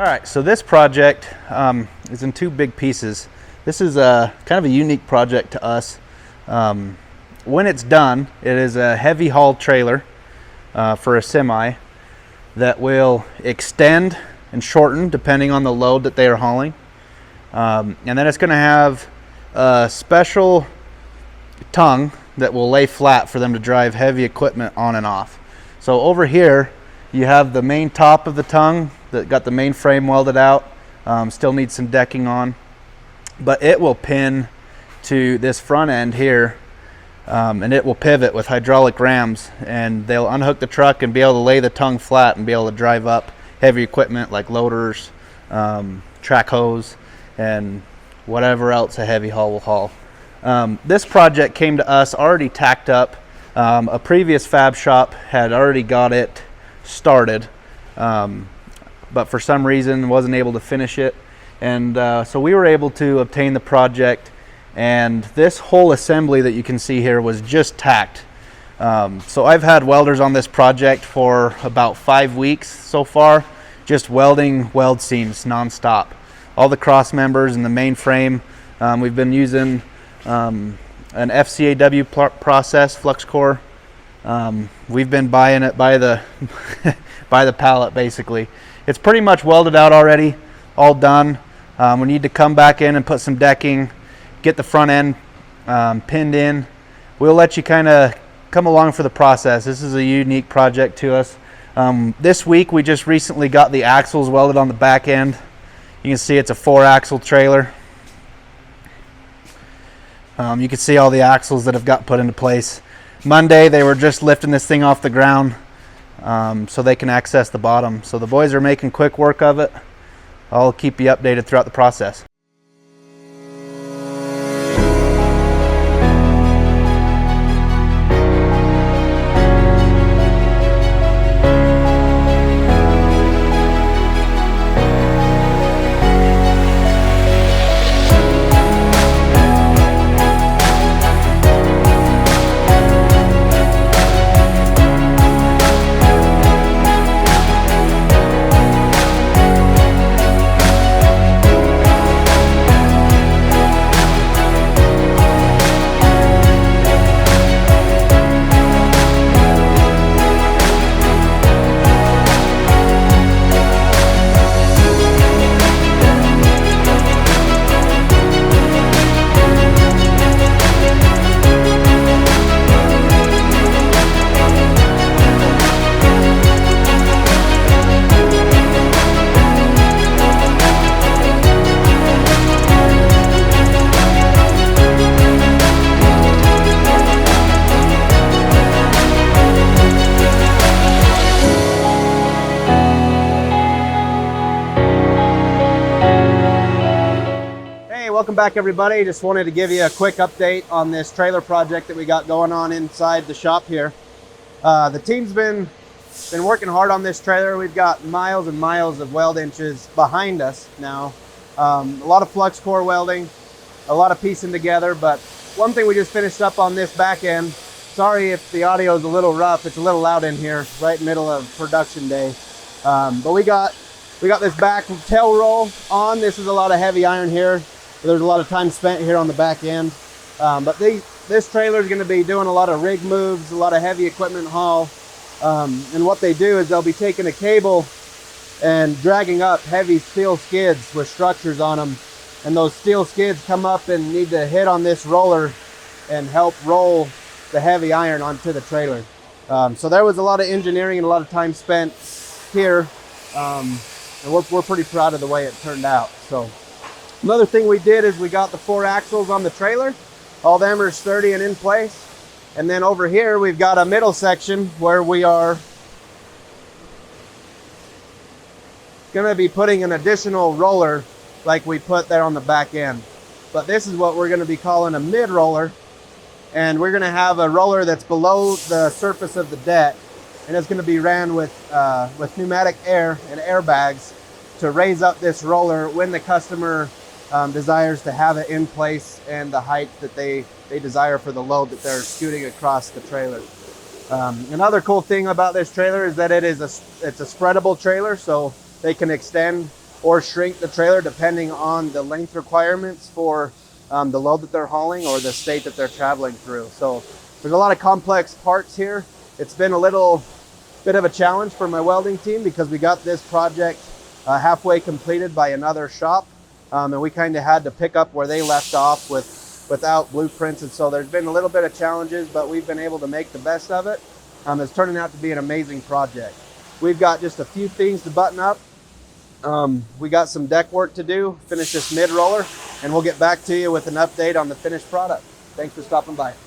All right, so this project is in two big pieces. This is kind of a unique project to us. When it's done, it is a heavy haul trailer for a semi that will extend and shorten depending on the load that they are hauling. And then it's going to have a special tongue that will lay flat for them to drive heavy equipment on and off. So over here you have the main top of the tongue that got the main frame welded out. Still needs some decking on, but it will pin to this front end here, and it will pivot with hydraulic rams, and they'll unhook the truck and be able to lay the tongue flat and be able to drive up heavy equipment like loaders, track hose, and whatever else a heavy haul will haul. This project came to us already tacked up. A previous fab shop had already got it started, but for some reason wasn't able to finish it, and so we were able to obtain the project, and this whole assembly that you can see here was just tacked. So I've had welders on this project for about 5 weeks so far, just welding weld seams non-stop. All the cross members and the main frame, we've been using an FCAW process, flux core. We've been buying it by the by the pallet basically. It's pretty much welded out already, all done. We need to come back in and put some decking, get the front end pinned in. We'll let you kind of come along for the process. This is a unique project to us. This week we just recently got the axles welded on the back end. You can see it's a 4-axle trailer. You can see all the axles that have got put into place. Monday they were just lifting this thing off the ground so they can access the bottom. So the boys are making quick work of it. I'll keep you updated throughout the process. Welcome back everybody. Just wanted to give you a quick update on this trailer project that we got going on inside the shop here. The team's been working hard on this trailer. We've got miles and miles of weld inches behind us now. A lot of flux core welding, a lot of piecing together, but one thing we just finished up on this back end. Sorry if the audio is a little rough. It's a little loud in here right in the middle of production day. But we got this back tail roll on. This is a lot of heavy iron here. There's a lot of time spent here on the back end, but this trailer is going to be doing a lot of rig moves, a lot of heavy equipment haul, and what they do is they'll be taking a cable and dragging up heavy steel skids with structures on them, and those steel skids come up and need to hit on this roller and help roll the heavy iron onto the trailer. So there was a lot of engineering and a lot of time spent here, and we're pretty proud of the way it turned out. So another thing we did is we got the 4 axles on the trailer. All them are sturdy and in place. And then over here we've got a middle section where we are going to be putting an additional roller like we put there on the back end. But this is what we're going to be calling a mid roller. And we're going to have a roller that's below the surface of the deck. And it's going to be ran with pneumatic air and airbags to raise up this roller when the customer desires to have it in place and the height that they desire for the load that they're scooting across the trailer. Another cool thing about this trailer is that it's a spreadable trailer, so they can extend or shrink the trailer depending on the length requirements for the load that they're hauling or the state that they're traveling through. So there's a lot of complex parts here. It's been a little bit of a challenge for my welding team because we got this project halfway completed by another shop, and we kind of had to pick up where they left off without blueprints. And so there's been a little bit of challenges, but we've been able to make the best of it. It's turning out to be an amazing project. We've got just a few things to button up. We got some deck work to do, finish this mid roller, and we'll get back to you with an update on the finished product. Thanks for stopping by.